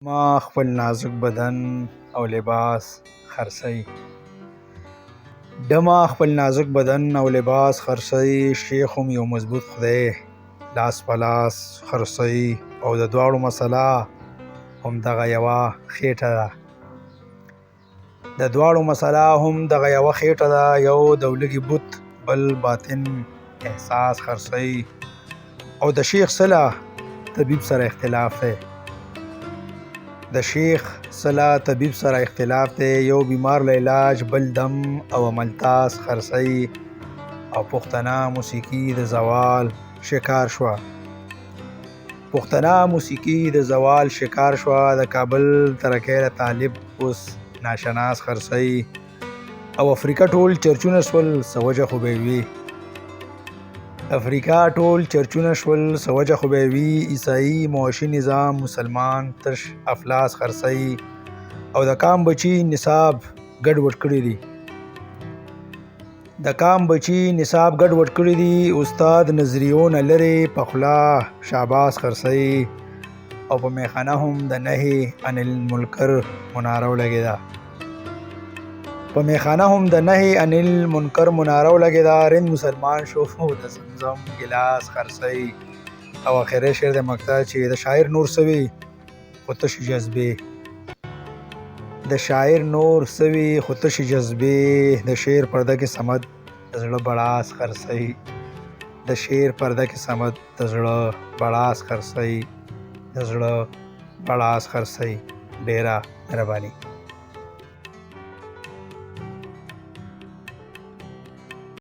ما خپل نازک بدن او لباس خرڅوي. دما خپل نازک بدن او لباس خرڅوي، شیخ هم یو مضبوط خدای لاس په لاس خرڅوي، او د دواړو مسله هم دغه یوه خېټه ده. د دواړو مسله هم دغه یوه خېټه ده، یو د ولږې بوت بل باطن احساس خرڅوي. او د شیخ سله طبیب سره اختلاف دی. د شیخ سله طبیب سره اختلاف دی، یو بیمار له علاج بل دم او عملتاز خرڅوي. او پښتنه موسیقي د زوال شکار شوه. پښتنه موسیقي د زوال شکار شوه. د کابل ترکۍ طالب اوس ناشناس خرڅوي. او افریقا ټول چرچونه شول، څه وجه خو به وي. افریقا ټول چرچونه شول، څه وجه خو به وي. عیسايي معاشي نظام مسلمان تش افلاس خرڅوي. او د کام بچي نصاب ګډوډ کړي دي. د کام بچي نصاب ګډوډ کړي دي. استاد نظریو نه لرې په خوله شاباس خرڅوي. او په میخانه هم د نهي عن المنکر مناره ولګېده. په میخانه هم د نهي عن المنکر مناره ولګېده. رند مسلمان شو، د زمزم ګلاس خرڅوي. او اخري شعر د مقطع چې د شاعر نور سوي خو تشې جذبې. د شاعر نور سوي خو تشې جذبې. د شعر پرده کې صمد د زړه بړاس خرڅوي. د شعر پرده کې صمد د زړه بړاس خرڅوي. د زړه بړاس خرڅوي. ډېره مهرباني.